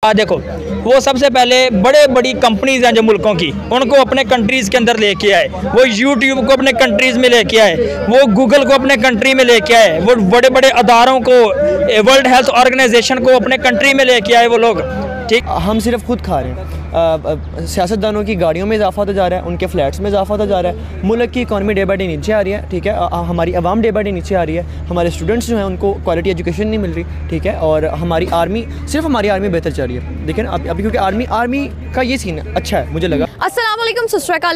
देखो, वो सबसे पहले बड़े बड़ी कंपनीज हैं जो मुल्कों की, उनको अपने कंट्रीज़ के अंदर लेके आए। वो यूट्यूब को अपने कंट्रीज़ में लेके आए, वो गूगल को अपने कंट्री में लेके आए, वो बड़े बड़े अदारों को, वर्ल्ड हेल्थ ऑर्गेनाइजेशन को अपने कंट्री में लेके आए वो लोग। ठीक, हम सिर्फ खुद खा रहे हैं। सियासतदानों की गाड़ियों में इजाफा होता जा रहा है, उनके फ्लैट्स में इजाफा होता जा रहा है, मुल्क की इकॉनमी डे बाई डे नीचे आ रही है। ठीक है, हमारी आवाम डे बाई डे नीचे आ रही है, हमारे स्टूडेंट्स जो हैं उनको क्वालिटी एजुकेशन नहीं मिल रही। ठीक है, और हमारी आर्मी बेहतर चल रही है। देखें अभी क्योंकि आर्मी का ये सीन अच्छा है, मुझे लगा। अस्सलाम वालेकुम,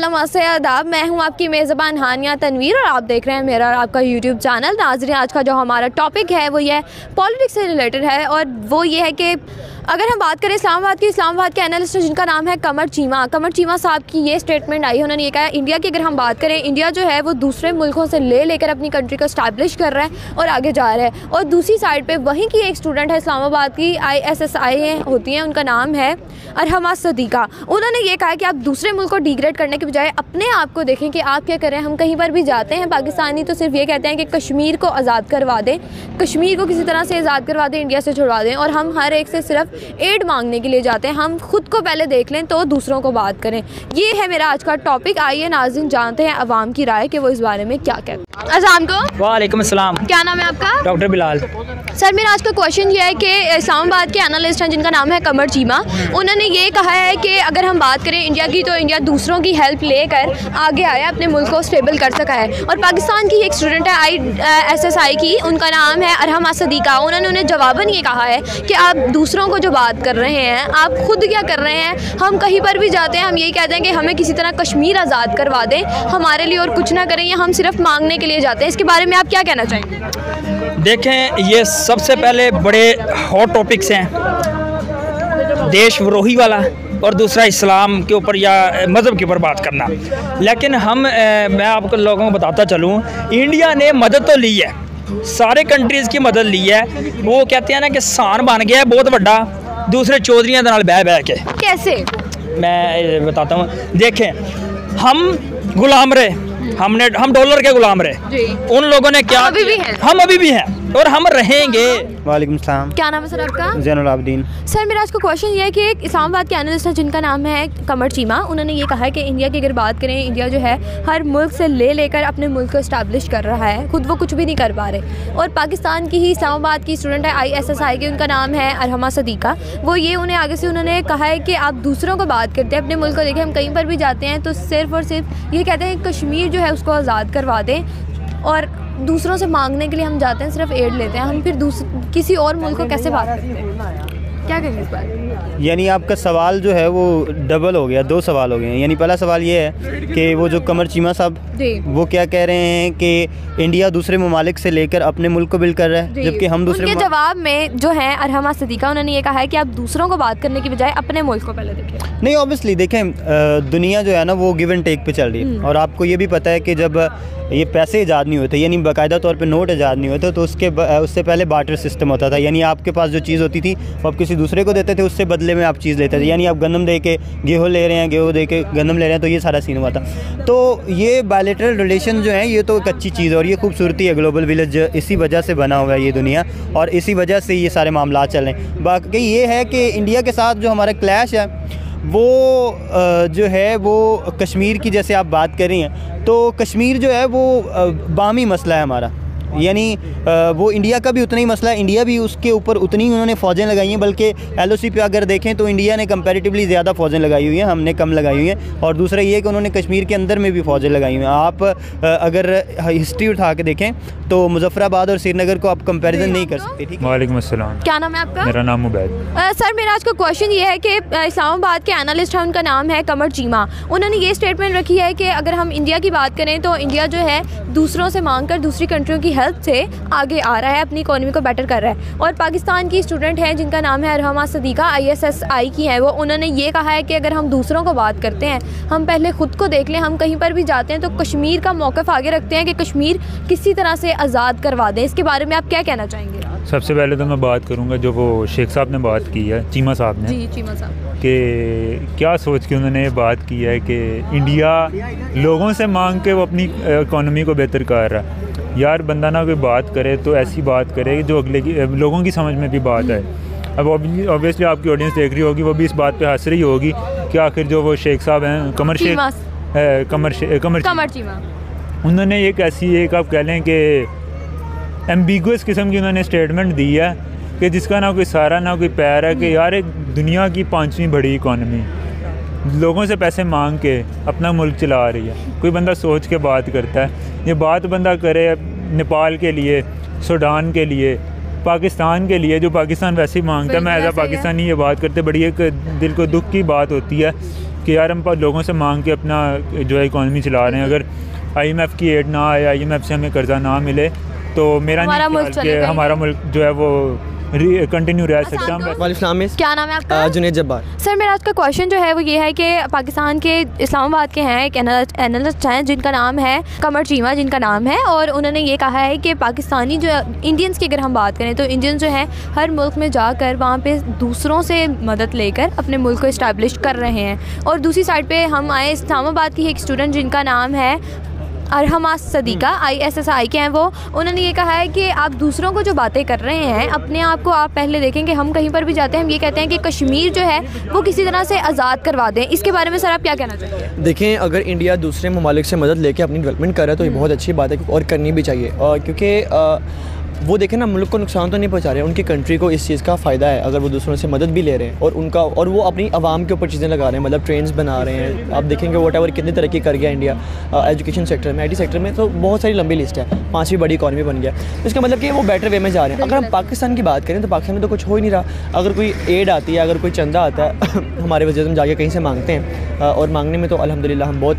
नमस्ते, आदाब। मैं हूँ आपकी मेज़बान हानिया तनवीर और आप देख रहे हैं मेरा और आपका यूट्यूब चैनल। नाज़रीन, आज का जो हमारा टॉपिक है वो ये पॉलिटिक्स से रिलेटेड है और वो ये है कि अगर हम बात करें इस्लामाबाद के एनालिस्ट जिनका नाम है कमर चीमा साहब की ये स्टेटमेंट आई है। उन्होंने ये कहा इंडिया की अगर हम बात करें, इंडिया जो है वो दूसरे मुल्कों से लेकर अपनी कंट्री को स्टैब्लिश कर रहा है और आगे जा रहा है। और दूसरी साइड पे वहीं की एक स्टूडेंट है इस्लामाबाद की, ISSI होती हैं, उनका नाम है अरहमा सदीका। उन्होंने ये कहा कि आप दूसरे मुल्क को डिग्रेड करने के बजाय अपने आप को देखें कि आप क्या करें। हम कहीं पर भी जाते हैं पाकिस्तानी तो सिर्फ ये कहते हैं कि कश्मीर को आज़ाद करवा दें, कश्मीर को किसी तरह से आज़ाद करवा दें, इंडिया से छुड़वा दें। और हम हर एक से सिर्फ एड मांगने के लिए जाते हैं। हम खुद को पहले देख लें तो दूसरों को बात करें। ये है मेरा आज का टॉपिक। आइए नाज़रीन जानते हैं अवाम की राय कि वो इस बारे में क्या कहते हैं। अस्सलाम को वालेकुम अस्सलाम। क्या नाम है आपका? डॉक्टर बिलाल। सर, मेरा आज का क्वेश्चन ये है कि इस्लामाबाद के एनालिस्ट हैं जिनका नाम है कमर चीमा, उन्होंने ये कहा है कि अगर हम बात करें इंडिया की तो इंडिया दूसरों की हेल्प लेकर आगे आया, अपने मुल्क को स्टेबल कर सका है। और पाकिस्तान की एक स्टूडेंट है ISSI की, उनका नाम है अरहमा सदीका। उन्होंने जवाबन ये कहा है कि आप दूसरों को जो बात कर रहे हैं आप खुद क्या कर रहे हैं। हम कहीं पर भी जाते हैं हम यही कहते हैं कि हमें किसी तरह कश्मीर आज़ाद करवा दें, हमारे लिए और कुछ ना करें, या हम सिर्फ मांगने के लिए जाते हैं। इसके बारे में आप क्या कहना चाहेंगे? देखें, ये सबसे पहले बड़े हॉट टॉपिक्स हैं, देश विरोही वाला और दूसरा इस्लाम के ऊपर या मज़हब के ऊपर बात करना। लेकिन मैं आपको लोगों को बताता चलूँ, इंडिया ने मदद तो ली है, सारे कंट्रीज़ की मदद ली है। वो कहते हैं ना कि सान बन गया है बहुत बड़ा दूसरे चौधरियों के नाल बह के। कैसे? मैं बताता हूँ। देखें, हम गुलाम रहे, हम डॉलर के गुलाम रहे। उन लोगों ने क्या, हम अभी भी हैं और हम रहेंगे। वालेकुम सलाम। क्या नाम है सर आपका? ज़ैनुल आबिदीन। सर, मेरा आज का क्वेश्चन ये है कि एक इस्लामाबाद के एनालिस्ट है जिनका नाम है कमर चीमा, उन्होंने ये कहा है कि इंडिया की अगर बात करें, इंडिया जो है हर मुल्क से लेकर अपने मुल्क को इस्टेब्लिश कर रहा है, खुद वो कुछ भी नहीं कर पा रहे। और पाकिस्तान की ही इस्लामाबाद की स्टूडेंट है ISSI की, उनका नाम है अरहमा सदीका। वो ये उन्हें आगे से उन्होंने कहा है कि आप दूसरों को बात करते हैं, अपने मुल्क को देखें। हम कहीं पर भी जाते हैं तो सिर्फ और सिर्फ ये कहते हैं कश्मीर जो है उसको आज़ाद करवा दें, और दूसरों से मांगने के लिए हम जाते हैं, सिर्फ एड लेते हैं। हम फिर किसी और मुल्क को कैसे बात करते हैं? क्या करेंगे इस बार? यानी आपका सवाल जो है वो डबल हो गया, दो सवाल हो गए हैं। यानी पहला सवाल ये है कि वो जो कमर चीमा साहब वो क्या कह रहे हैं कि इंडिया दूसरे ममालिक से लेकर अपने मुल्क को बिल्ड कर रहा है, जबकि हम दूसरे। उनके जवाब में जो है अरहमा सदीका, उन्होंने ये कहा है कि आप दूसरों को बात करने की बजाय अपने मुल्क को पहले देखें। नहीं, ऑब्वियसली देखें, दुनिया जो है ना वो गिव एंड टेक पे चल रही है। और आपको ये भी पता है कि जब ये पैसे ईजाद नहीं होते, यानी बाकायदा तौर पे नोट ईजाद नहीं होते, तो उससे पहले बार्टर सिस्टम होता था। यानी आपके पास जो चीज़ होती थी वो आप किसी दूसरे को देते थे, उससे बदले में आप चीज़ लेते थे। यानी आप गंदम दे के गेहूँ ले रहे हैं, गेहूँ दे के गंदम ले रहे हैं, तो ये सारा सीन हुआ था। तो ये बायलैटरल रिलेशन जो है ये तो एक अच्छी चीज़ है और ये खूबसूरती है। ग्लोबल विलेज इसी वजह से बना हुआ है ये दुनिया, और इसी वजह से ये सारे मामला चल रहे हैं। बाकी ये है कि इंडिया के साथ जो हमारा क्लैश है वो जो है वो कश्मीर की, जैसे आप बात कर रही हैं, तो कश्मीर जो है वो बामी मसला है हमारा। यानी वो इंडिया का भी उतना ही मसला है, इंडिया भी उसके ऊपर उतनी ही उन्होंने फ़ौजें लगाई हैं। बल्कि LOC पे अगर देखें तो इंडिया ने कंपैरेटिवली ज़्यादा फ़ौजें लगाई हुई हैं, हमने कम लगाई हुई हैं। और दूसरा ये कि उन्होंने कश्मीर के अंदर में भी फ़ौजें लगाई हुई हैं। आप अगर हिस्ट्री उठा के देखें तो मुजफ्फराबाद और श्रीनगर को आप कंपैरिजन नहीं कर सकते। ठीक है। वालेकुम अस्सलाम। क्या नाम है आपका? मेरा नाम उबैद। सर, मेरा आज का क्वेश्चन ये है कि इस्लामाबाद के एनालिस्ट है, उनका नाम है कमर चीमा। उन्होंने ये स्टेटमेंट रखी है कि अगर हम इंडिया की बात करें तो इंडिया जो है दूसरों से मांगकर दूसरी कंट्रियों की हेल्प से आगे आ रहा है, अपनी इकोनॉमी को बेटर कर रहा है। और पाकिस्तान की स्टूडेंट है जिनका नाम है अरहमा सदीका, ISSI की है वो, उन्होंने ये कहा है कि अगर हम दूसरों को बात करते हैं हम पहले खुद को देख लें। हम कहीं पर भी जाते हैं तो कश्मीर का मौक़िफ़ आगे रखते हैं कि कश्मीर किसी तरह से आज़ाद करवा दें। इसके बारे में आप क्या कहना चाहेंगे? सबसे पहले तो मैं बात करूंगा जो वो शेख साहब ने बात की है, चीमा साहब ने। जी, चीमा साहब कि क्या सोच के उन्होंने ये बात की है कि इंडिया लोगों से मांग के वो अपनी इकॉनमी को बेहतर कर रहा है। यार, बंदा ना कोई बात करे तो ऐसी बात करे जो अगले की लोगों की समझ में भी बात आए। अब ऑब्वियसली आपकी ऑडियंस देख रही होगी, वो भी इस बात पे हंस रही होगी कि आखिर जो वो शेख साहब हैं कमर चीमा, उन्होंने एक ऐसी एक आप कह लें कि एम्बिगुअस किस्म की उन्होंने स्टेटमेंट दी है कि जिसका ना कोई सारा ना कोई पैर है, कि यार एक दुनिया की 5वीं बड़ी इकॉनमी लोगों से पैसे मांग के अपना मुल्क चला रही है। कोई बंदा सोच के बात करता है, ये बात बंदा करे नेपाल के लिए, सूडान के लिए, पाकिस्तान के लिए, जो पाकिस्तान वैसे ही मांगता है। मैं एज अ पाकिस्तानी ये बात करते बड़ी एक दिल को दुख की बात होती है कि यार हम लोगों से मांग के अपना जो है इकॉनमी चला रहे हैं। अगर IMF की एड ना आए, IMF से हमें कर्जा ना मिले तो मेरा नहीं ख्याल कि हमारा मुल्क जो है वो कंटिन्यू रह सकता है। क्या नाम है आपका? जुनैद जब्बार। सर मेरा आज का क्वेश्चन जो है वो ये है कि पाकिस्तान के इस्लामाबाद के हैं एक एनालिस्ट हैं जिनका नाम है कमर चीमा जिनका नाम है, और उन्होंने ये कहा है कि पाकिस्तानी जो इंडियंस की अगर हम बात करें तो इंडियंस जो हैं हर मुल्क में जाकर वहाँ पे दूसरों से मदद लेकर अपने मुल्क को इस्टेब्लिश कर रहे हैं। और दूसरी साइड पे हम आए इस्लामाबाद की एक स्टूडेंट जिनका नाम है अरहमा सदीका, ISSI के हैं वो, उन्होंने ये कहा है कि आप दूसरों को जो बातें कर रहे हैं अपने आप को आप पहले देखें कि हम कहीं पर भी जाते हैं हम ये कहते हैं कि कश्मीर जो है वो किसी तरह से आज़ाद करवा दें। इसके बारे में सर आप क्या कहना चाहेंगे? देखें, अगर इंडिया दूसरे ममालिक से मदद लेके अपनी डेवलपमेंट कर रहा है तो ये बहुत अच्छी बात है और करनी भी चाहिए, क्योंकि वो देखें ना, मुल्क को नुकसान तो नहीं पहुंचा रहे, उनकी कंट्री को इस चीज़ का फ़ायदा है अगर वो दूसरों से मदद भी ले रहे हैं और वो अपनी आवाम के ऊपर चीज़ें लगा रहे हैं, मतलब ट्रेन्स बना रहे हैं। आप देखेंगे वॉट कितनी तरक्की कर गया इंडिया एजुकेशन सेक्टर में, IT सेक्टर में, तो बहुत सारी लंबी लिस्ट है, 5वीं बड़ी इकॉनमी बन गया। तो इसका मतलब कि वो बेटर वे में जा रहे हैं। अगर हम पाकिस्तान की बात करें तो पाकिस्तान में तो कुछ हो ही नहीं रहा। अगर कोई एड आती है, अगर कोई चंदा आता है हमारे वज़ीर जाके कहीं से मांगते हैं, और मांगने में तो अल्हम्दुलिल्लाह हम बहुत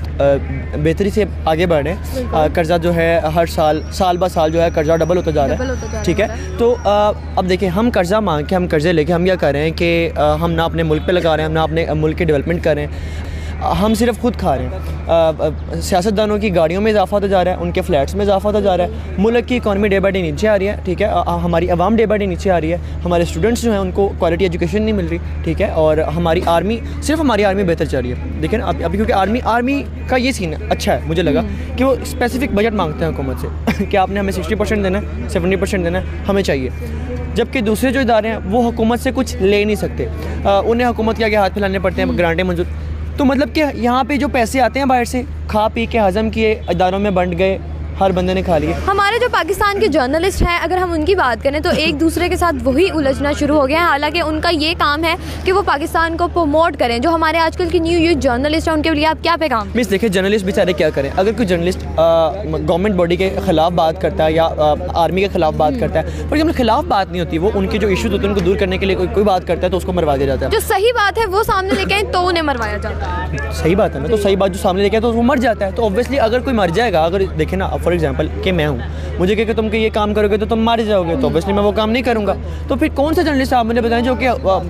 बेहतरी से आगे बढ़ रहे हैं। कर्ज़ा जो है हर साल ब साल जो है कर्ज़ा डबल होता जा रहा है, ठीक है। तो अब देखिए, हम कर्ज़ा मांग के, हम कर्ज़े लेके हम क्या कर रहे हैं कि हम ना अपने मुल्क पे लगा रहे हैं, हम ना अपने मुल्क की डेवलपमेंट कर रहे हैं, हम सिर्फ खुद खा रहे हैं। सियासतदानों की गाड़ियों में इजाफा होता जा रहा है, उनके फ्लैट्स में इजाफा होता जा रहा है, मुल्क की इकॉनमी डे बाई डे नीचे आ रही है, ठीक है। हमारी आवाम डे बाई डे नीचे आ रही है, हमारे स्टूडेंट्स जो हैं उनको क्वालिटी एजुकेशन नहीं मिल रही, ठीक है। और हमारी आर्मी बेहतर चल रही है। देखें ना अभी क्योंकि आर्मी का ये सीन अच्छा है, मुझे लगा कि वो स्पेसिफिक बजट मांगते हैं हुकूमत से कि आपने हमें 60% देना है, 70% देना है, हमें चाहिए। जबकि दूसरे जो इदारे हैं वो हुकूमत से कुछ ले नहीं सकते, उन्हें हुकूमत के आगे हाथ फैलाने पड़ते हैं, ग्रांटें मंजूर। तो मतलब कि यहाँ पे जो पैसे आते हैं बाहर से, खा पी के हज़म किए, इदारों में बंट गए, हर बंदे ने खा लिए। हमारे जो पाकिस्तान के जर्नलिस्ट हैं अगर हम उनकी बात करें तो एक दूसरे के साथ वही उलझना शुरू हो गया है। हालांकि उनका ये काम है कि वो पाकिस्तान को प्रमोट करें। जो हमारे आजकल की न्यू यूथ जर्नलिस्ट हैं उनके लिए आप क्या पैगाम? मिस देखिए, जर्नलिस्ट बेचारे क्या करें। अगर कोई जर्नलिस्ट गवर्नमेंट बॉडी के ख़िलाफ़ बात करता है या आर्मी के ख़िलाफ़ बात करता है, पर जब खिलाफ बात नहीं होती, वो उनके जो इशूज़ होते हैं उनको दूर करने के लिए कोई बात करता है तो उसको मरवा दिया जाता है। जो सही बात है वो सामने लेके आए तो उन्हें मरवाया जाता है। सही बात है ना, तो सही बात जो सामने लेके आए तो वो मर जाता है। तो ऑब्वियसली अगर कोई मर जाएगा, अगर देखे ना फॉर एग्जाम्पल कि मैं हूँ, मुझे कहे कि तुम ये काम करोगे तो तुम मार जाओगे, तो ऑब्वियसली मैं वो काम नहीं करूँगा। तो फिर कौन सा जर्नलिस्ट आप मुझे बताएं जो कि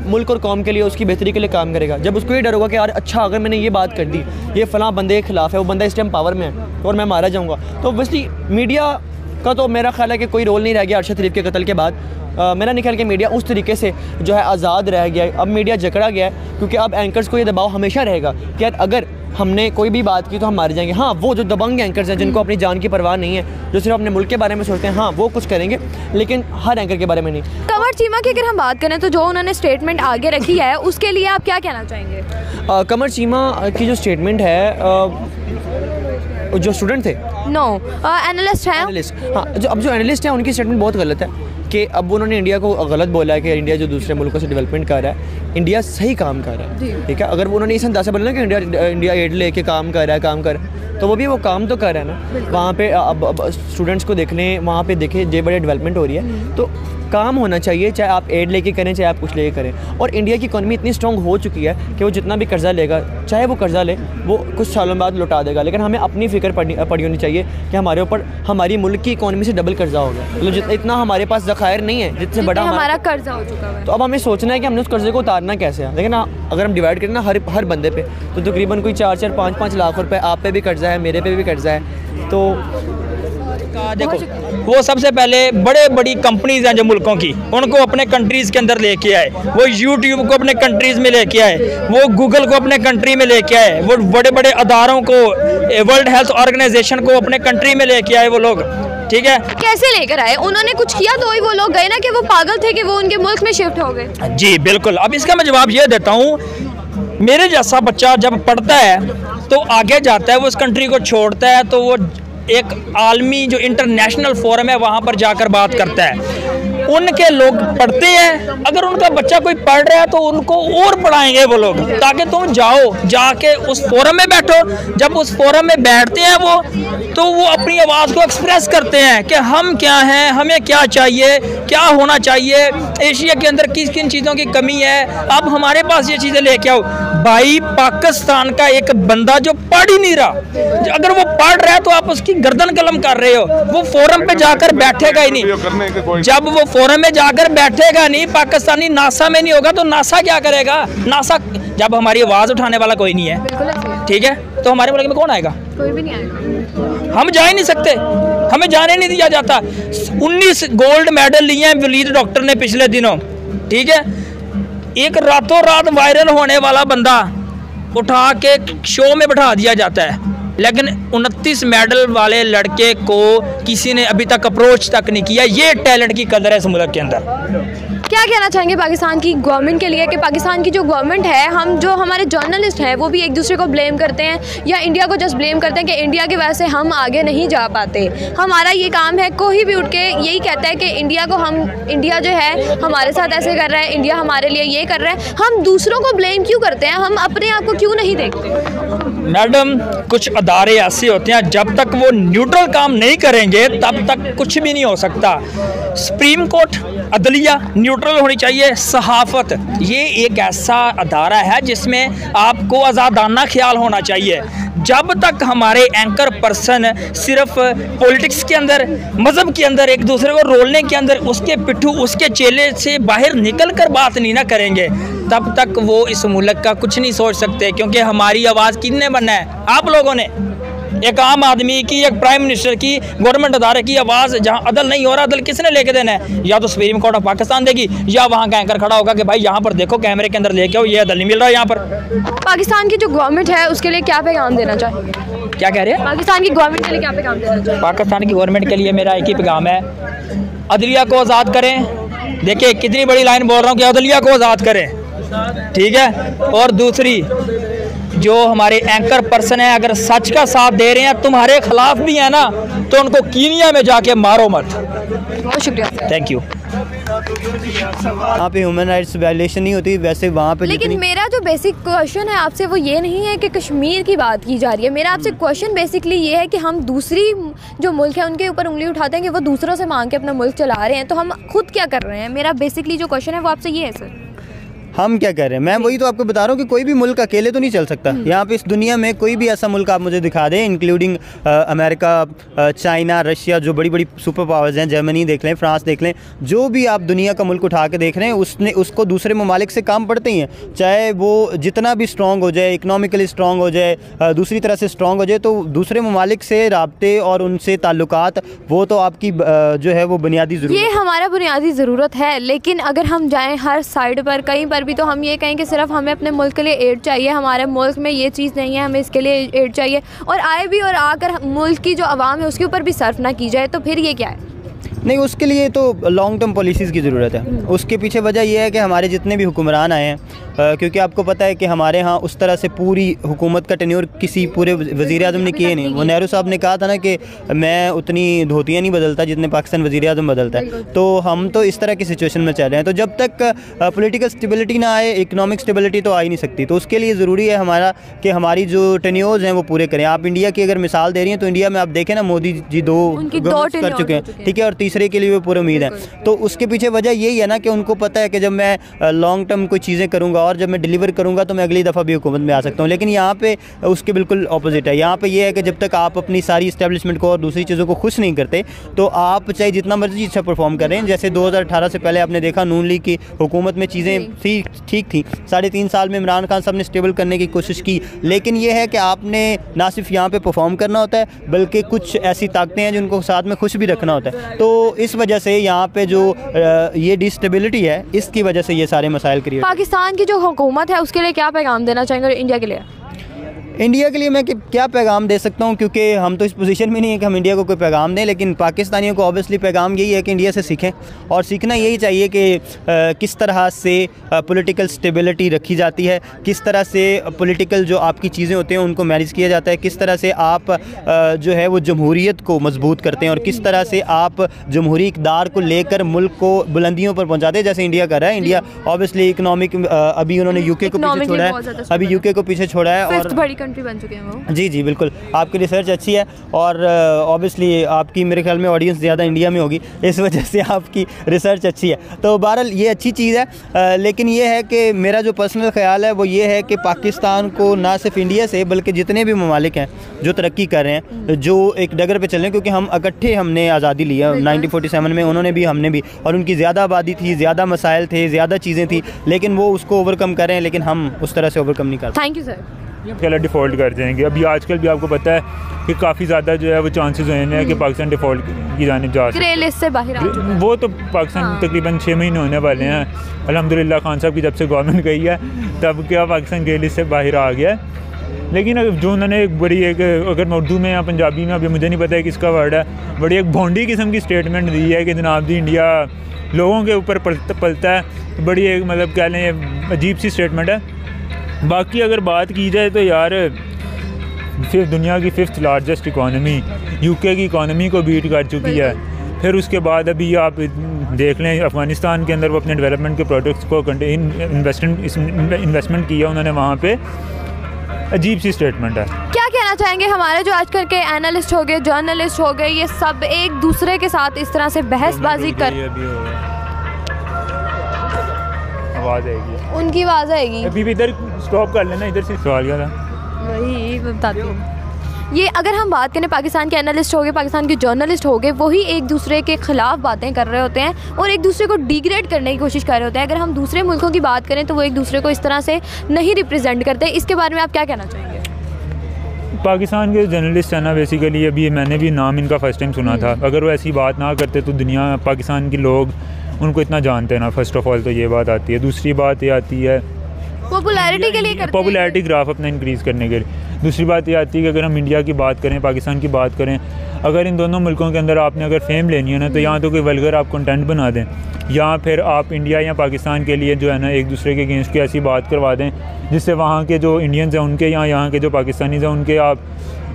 मुल्क और कौम के लिए, उसकी बेहतरी के लिए काम करेगा, जब उसको ये डर होगा कि यार अच्छा अगर मैंने ये बात कर दी, ये फ़लाँ बंदे के खिलाफ है, वो बंदा इस टाइम पावर में है और मैं मारा जाऊँगा। तो ऑब्वियसली मीडिया का तो मेरा ख्याल है कि कोई रोल नहीं रह गया अरशद शरीफ के कत्ल के बाद। मेरा नहीं ख्याल कि मीडिया उस तरीके से जो है आज़ाद रह गया है। अब मीडिया जकड़ा गया है क्योंकि अब एंकर्स को ये दबाव हमेशा रहेगा कि यार अगर हमने कोई भी बात की तो हम मारे जाएंगे। हाँ, वो जो दबंग एंकर्स हैं जिनको अपनी जान की परवाह नहीं है, जो सिर्फ अपने मुल्क के बारे में सोचते हैं, हाँ वो कुछ करेंगे, लेकिन हर एंकर के बारे में नहीं। कमर चीमा की अगर हम बात करें तो जो उन्होंने स्टेटमेंट आगे रखी है उसके लिए आप क्या कहना चाहेंगे? कमर चीमा की जो स्टेटमेंट है, जो स्टूडेंट थे एनालिस्ट हैं, हाँ, जो एनालिस्ट हैं उनकी स्टेटमेंट बहुत गलत है कि अब उन्होंने इंडिया को गलत बोला है कि इंडिया जो दूसरे मुल्कों से डेवलपमेंट कर रहा है, इंडिया सही काम कर रहा है, ठीक है। अगर उन्होंने इस अंदाज़ से बोला ना कि इंडिया एड लेके काम कर रहा है, तो वो काम तो कर रहा है ना। वहाँ पे अब स्टूडेंट्स को देख लें, वहाँ पे देखें जो बड़े डेवलपमेंट हो रही है, तो काम होना चाहिए, चाहे आप एड लेके करें चाहे आप कुछ लेके करें। और इंडिया की इकॉनमी इतनी स्ट्रॉन्ग हो चुकी है कि वो जितना भी कर्जा लेगा, चाहे वो कर्जा ले, वो कुछ सालों बाद लौटा देगा। लेकिन हमें अपनी फिक्र पड़ी होनी चाहिए कि हमारे ऊपर हमारी मुल्क की इकॉनमी से डबल कर्जा हो गया, मतलब इतना हमारे पास ज़खायर नहीं है जितने बड़ा हमारा कर्जा हो चुका है। तो अब हमें सोचना है कि हमने उस कर्जे को उतारना कैसे है। लेकिन अगर हम डिवाइड करें ना हर बंदे पे, तो तकरीबन कोई 4-4, 5-5 लाख रुपए आप पे भी कर्जा है, मेरे पे भी कर्जा है। तो देखो, वो सबसे पहले बड़ी कंपनीज हैं जो मुल्कों की, उनको अपने कंट्रीज़ के अंदर लेके आए, वो यूट्यूब को अपने कंट्रीज़ में लेके आए, वो गूगल को अपने कंट्री में लेके आए, वो बड़े अदारों को, वर्ल्ड हेल्थ ऑर्गेनाइजेशन को अपने कंट्री में लेके आए वो लोग, ठीक है। कैसे लेकर आए? उन्होंने कुछ किया तो ही वो लोग गए ना, कि वो पागल थे कि वो उनके मुल्क में शिफ्ट हो गए? जी बिल्कुल। अब इसका मैं जवाब ये देता हूँ, मेरे जैसा बच्चा जब पढ़ता है तो आगे जाता है, वो उस कंट्री को छोड़ता है तो वो एक आलमी जो इंटरनेशनल फोरम है वहाँ पर जाकर बात करता है। उनके लोग पढ़ते हैं, अगर उनका बच्चा कोई पढ़ रहा है तो उनको और पढ़ाएंगे वो लोग, ताकि तुम जाओ जाके उस फोरम में बैठो। जब उस फोरम में बैठते हैं वो, तो वो अपनी आवाज़ को एक्सप्रेस करते हैं कि हम क्या हैं, हमें क्या चाहिए, क्या होना चाहिए, एशिया के अंदर किस किन चीज़ों की कमी है, अब हमारे पास ये चीज़ें लेके आओ। भाई पाकिस्तान का एक बंदा जो पढ़ ही नहीं रहा, अगर वो पढ़ रहा है तो आप उसकी गर्दन कलम कर रहे हो। वो फोरम पे जाकर बैठेगा ही नहीं। जब वो फोरम में जाकर बैठेगा नहीं, पाकिस्तानी नासा में नहीं होगा तो नासा क्या करेगा? नासा, जब हमारी आवाज़ उठाने वाला कोई नहीं है, ठीक है, तो हमारे मुल्क में कौन आएगा? कोई भी नहीं आएगा। हम जा ही नहीं सकते, हमें जाने नहीं दिया जाता। 19 गोल्ड मेडल लिए हैं वलीद डॉक्टर ने पिछले दिनों, ठीक है। एक रातों रात वायरल होने वाला बंदा उठा के शो में बैठा दिया जाता है, लेकिन 29 मेडल वाले लड़के को किसी ने अभी तक अप्रोच तक नहीं किया। ये टैलेंट की कदर है इस मुल्क के अंदर। क्या कहना चाहेंगे पाकिस्तान की गवर्नमेंट के लिए, कि पाकिस्तान की जो गवर्नमेंट है, हम जो हमारे जर्नलिस्ट हैं वो भी एक दूसरे को ब्लेम करते हैं या इंडिया को जस्ट ब्लेम करते हैं कि इंडिया की वजह से हम आगे नहीं जा पाते। हमारा ये काम है, कोई भी उठ के यही कहता है कि इंडिया जो है हमारे साथ ऐसे कर रहा है, इंडिया हमारे लिए ये कर रहा है। हम दूसरों को ब्लेम क्यों करते हैं? हम अपने आप को क्यों नहीं देखते? मैडम, कुछ अदारे ऐसे होते हैं जब तक वो न्यूट्रल काम नहीं करेंगे तब तक कुछ भी नहीं हो सकता। सुप्रीम कोर्ट, अदलिया न्यूट्रल होनी चाहिए। सहाफ़त ये एक ऐसा अदारा है जिसमें आपको आज़ादाना ख्याल होना चाहिए। जब तक हमारे एंकर पर्सन सिर्फ पॉलिटिक्स के अंदर, मज़हब के अंदर, एक दूसरे को रोलने के अंदर, उसके पिट्ठू उसके चेले से बाहर निकल कर बात नहीं ना करेंगे, तब तक वो इस मुल्क का कुछ नहीं सोच सकते। क्योंकि हमारी आवाज़ किसने बनना है? आप लोगों ने। एक आम आदमी की, एक प्राइम मिनिस्टर की, गवर्नमेंट अदारे की आवाज़ जहाँ अदल नहीं हो रहा, अदल किसने लेके देना है? या तो सुप्रीम कोर्ट ऑफ पाकिस्तान देगी, या वहाँ का एंकर खड़ा होगा कि भाई यहाँ पर देखो, कैमरे के अंदर लेके आओ, ये अदल नहीं मिल रहा यहाँ पर। पाकिस्तान की जो गवर्नमेंट है उसके लिए क्या पैगाम देना चाहिए? क्या कह रहे हैं? पाकिस्तान की गवर्नमेंट के लिए क्या पैगाम देना चाहिए? पाकिस्तान की गवर्नमेंट के लिए मेरा एक ही पैगाम है, अदलिया को आज़ाद करें। देखिए कितनी बड़ी लाइन बोल रहा हूँ कि अदलिया को आज़ाद करें, ठीक है। और दूसरी, जो हमारे एंकर पर्सन है अगर सच का साथ दे रहे हैं, तुम्हारे खिलाफ भी है ना, तो उनको कीनिया में जाके मारो मत। बहुत शुक्रिया, थैंक यू। वहाँ पे ह्यूमन राइट्स वायलेशन नहीं होती, वैसे वहाँ पे। लेकिन मेरा जो बेसिक क्वेश्चन है आपसे वो ये नहीं है कि कश्मीर की बात की जा रही है। मेरा आपसे क्वेश्चन बेसिकली ये है कि हम दूसरी जो मुल्क है उनके ऊपर उंगली उठाते हैं कि वो दूसरों से मांग के अपना मुल्क चला रहे हैं, तो हम खुद क्या कर रहे हैं? मेरा बेसिकली जो क्वेश्चन है वो आपसे ये है सर। हम क्या कर रहे हैं? मैं वही तो आपको बता रहा हूँ कि कोई भी मुल्क अकेले तो नहीं चल सकता। यहाँ पे इस दुनिया में कोई भी ऐसा मुल्क आप मुझे दिखा दें, इंक्लूडिंग अमेरिका, चाइना, रशिया, जो बड़ी बड़ी सुपर पावर्स हैं, जर्मनी देख लें, फ्रांस देख लें, जो भी आप दुनिया का मुल्क उठा के देख रहे हैं, उसको दूसरे ममालिक से काम पड़ते ही हैं। चाहे वो जितना भी स्ट्रॉन्ग हो जाए, इकनॉमिकली स्ट्रॉन्ग हो जाए, दूसरी तरह से स्ट्रॉन्ग हो जाए, तो दूसरे ममालिक से राब्ते और उनसे ताल्लुकात, वो तो आपकी जो है वो बुनियादी ज़रूरत, ये हमारा बुनियादी ज़रूरत है। लेकिन अगर हम जाएँ हर साइड पर, कहीं पर भी, तो हम ये कहें कि सिर्फ हमें अपने मुल्क के लिए एड चाहिए, हमारे मुल्क में ये चीज़ नहीं है, हमें इसके लिए एड चाहिए, और आए भी और आकर मुल्क की जो आवाम है उसके ऊपर भी सर्फ ना की जाए, तो फिर ये क्या है? नहीं, उसके लिए तो लॉन्ग टर्म पॉलिसीज़ की ज़रूरत है। उसके पीछे वजह यह है कि हमारे जितने भी हुक्मरान आए हैं, क्योंकि आपको पता है कि हमारे यहाँ उस तरह से पूरी हुकूमत का टेन्योर किसी पूरे वज़ीर आज़म ने किए नहीं। वो नेहरू साहब ने कहा था ना कि मैं उतनी धोतियाँ नहीं बदलता जितने पाकिस्तान वज़ीर आज़म बदलता है। तो हम तो इस तरह की सिचुएशन में चल रहे हैं। तो जब तक पॉलिटिकल स्टेबिलिटी ना आए, इकनॉमिक स्टेबिलिटी तो आ ही नहीं सकती। तो उसके लिए ज़रूरी है हमारा कि हमारी जो टेन्योर्स हैं वो पूरे करें। आप इंडिया की अगर मिसाल दे रही हैं तो इंडिया में आप देखें ना, मोदी जी 2 कर चुके हैं, ठीक है, और तीसरे के लिए वो पूरी उम्मीद है। तो उसके पीछे वजह यही है ना कि उनको पता है कि जब मैं लॉन्ग टर्म कोई चीज़ें करूँगा और जब मैं डिलीवर करूँगा तो मैं अगली दफ़ा भी हुकूमत में आ सकता हूँ। लेकिन यहाँ पे उसके बिल्कुल ऑपोजिट है। यहाँ पे ये है कि जब तक आप अपनी सारी इस्टेब्लिशमेंट को और दूसरी चीज़ों को खुश नहीं करते, तो आप चाहे जितना मर्जी अच्छा परफॉर्म करें। जैसे 2018 से पहले आपने देखा नून लीग की हुकूमत में चीज़ें ठीक थी। 3.5 साल में इमरान खान साहब ने स्टेबल करने की कोशिश की। लेकिन यह है कि आपने ना सिर्फ यहाँ पे परफॉर्म करना होता है, बल्कि कुछ ऐसी ताकतें हैं जिनको साथ में खुश भी रखना होता है। तो इस वजह से यहाँ पे जो ये डिस्टेबिलिटी है, इसकी वजह से ये सारे मसाइल क्रिएट। पाकिस्तान की जो हुकूमत है उसके लिए क्या पैगाम देना चाहेंगे इंडिया के लिए? इंडिया के लिए मैं क्या पैगाम दे सकता हूँ, क्योंकि हम तो इस पोजीशन में नहीं है कि हम इंडिया को कोई पैगाम दें, लेकिन पाकिस्तानियों को ऑब्वियसली पैगाम यही है कि इंडिया से सीखें और सीखना यही चाहिए कि किस तरह से पॉलिटिकल स्टेबिलिटी रखी जाती है, किस तरह से पॉलिटिकल जो आपकी चीज़ें होती हैं उनको मैनेज किया जाता है, किस तरह से आप जो है वो जमहूरियत को मजबूत करते हैं और किस तरह से आप जमहूरी इक़्तिदार को लेकर मुल्क को बुलंदियों पर पहुँचाते हैं, जैसे इंडिया कर रहा है। इंडिया ऑब्वियसली इकनॉमिक अभी उन्होंने यूके को पीछे छोड़ा है, अभी यूके को पीछे छोड़ा है और बड़ी कंट्री बन चुके हैं वो। जी बिल्कुल, आपकी रिसर्च अच्छी है और ऑब्वियसली आपकी मेरे ख्याल में ऑडियंस ज़्यादा इंडिया में होगी, इस वजह से आपकी रिसर्च अच्छी है। तो बहरहाल ये अच्छी चीज़ है, लेकिन ये है कि मेरा जो पर्सनल ख्याल है वो ये है कि पाकिस्तान को ना सिर्फ इंडिया से बल्कि जितने भी ममालिक हैं जो तरक्की कर रहे हैं, जो एक डगर पे चल रहे हैं, क्योंकि हम इकट्ठे हमने आज़ादी ली है 1947 में, उन्होंने भी हमने भी, और उनकी ज़्यादा आबादी थी, ज़्यादा मसाइल थे, ज़्यादा चीज़ें थी, लेकिन वो उसको ओवरकम कर रहे हैं, लेकिन हम उस तरह से ओवरकम नहीं कर रहे। Thank you sir. पहले डिफ़ॉल्ट कर जाएंगे। अभी आजकल भी आपको पता है कि काफ़ी ज़्यादा जो है वो चांसेस हुए हैं कि पाकिस्तान डिफ़ॉल्ट की जानिब जा ग्रे लिस्ट से बाहर आ वो तो पाकिस्तान तकरीबन 6 महीने होने वाले हैं। अल्हम्दुलिल्लाह खान साहब की जब से गवर्नमेंट गई है तब क्या पाकिस्तान ग्रे लिस्ट से बाहर आ गया है। लेकिन जो उन्होंने एक बड़ी एक, अगर मैं उर्दू में या पंजाबी में, अभी मुझे नहीं पता है किसका वर्ड है, बड़ी एक भोंडी किस्म की स्टेटमेंट दी है कि जनाब जी इंडिया लोगों के ऊपर पलता है। बड़ी एक मतलब कह लें अजीब सी स्टेटमेंट है। बाकी अगर बात की जाए तो यार फिर दुनिया की 5th लार्जेस्ट इकॉनमी यूके की इकॉनमी को बीट कर चुकी है। फिर उसके बाद अभी आप देख लें अफ़गानिस्तान के अंदर वो अपने डेवलपमेंट के प्रोडक्ट्स को इन्वेस्टमेंट किया उन्होंने वहाँ पे। अजीब सी स्टेटमेंट है। क्या कहना चाहेंगे हमारे जो आजकल के एनालिस्ट हो गए, जर्नलिस्ट हो गए, ये सब एक दूसरे के साथ इस तरह से बहसबाजी कर, आवाज़ आएगी, उनकी आवाज़ आएगी। अभी भी इधर स्टॉप कर लेना, इधर से सवाल क्या था वही बताती हूँ। ये अगर हम बात करें पाकिस्तान के एनालिस्ट हो गए, पाकिस्तान के जर्नलिस्ट हो गए, वही एक दूसरे के ख़िलाफ़ बातें कर रहे होते हैं और एक दूसरे को डिग्रेड करने की कोशिश कर रहे होते हैं। अगर हम दूसरे मुल्कों की बात करें तो वो एक दूसरे को इस तरह से नहीं रिप्रेजेंट करते। इसके बारे में आप क्या कहना चाहेंगे? पाकिस्तान के जर्नलिस्ट है ना, बेसिकली अभी मैंने भी नाम इनका फ़र्स्ट टाइम सुना था। अगर वो ऐसी बात ना करते तो दुनिया पाकिस्तान के लोग उनको इतना जानते हैं ना। फ़र्स्ट ऑफ ऑल तो ये बात आती है। दूसरी बात ये आती है पॉपुलैरिटी के लिए करते हैं, पॉपुलैरिटी ग्राफ अपना इंक्रीज़ करने के लिए। दूसरी बात ये आती है कि अगर हम इंडिया की बात करें, पाकिस्तान की बात करें, अगर इन दोनों मुल्कों के अंदर आपने अगर फेम लेनी है ना, तो यहाँ तो कोई वल्गर आप कंटेंट बना दें, या फिर आप इंडिया या पाकिस्तान के लिए जो है ना एक दूसरे के अगेंस्ट की ऐसी बात करवा दें जिससे वहाँ के जो इंडियंस हैं उनके या यहाँ के जो पाकिस्तानीज़ हैं उनके आप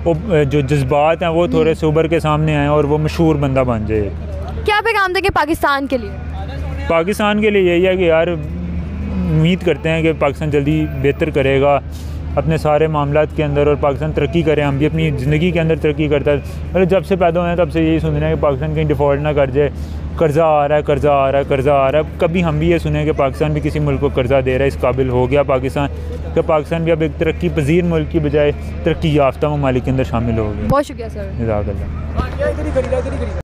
वो जो जज्बात हैं वो थोड़े से उभर के सामने आएँ और वो मशहूर बंदा बन जाए। क्या पैगाम देंगे पाकिस्तान के लिए? पाकिस्तान के लिए यही है कि यार उम्मीद करते हैं कि पाकिस्तान जल्दी बेहतर करेगा अपने सारे मामलात के अंदर और पाकिस्तान तरक्की करे। हम भी अपनी ज़िंदगी के अंदर तरक्की करता है। मतलब जब से पैदा हुए हैं तब से यही सुन रहे हैं कि पाकिस्तान कहीं डिफ़ॉल्ट ना कर जाए, कर्ज़ा आ रहा है, कर्ज़ा आ रहा है, कर्ज़ा आ रहा है। कभी हम भी ये सुने कि पाकिस्तान भी किसी मुल्क को कर्ज़ा दे रहा है, इस काबिल हो गया पाकिस्तान कि पाकिस्तान भी अब एक तरक्की पजीर मुल्क की बजाय तरक्की याफ्ता ममालिक के अंदर शामिल हो गया। बहुत शुक्रिया सर। जज़ाकल्लाह।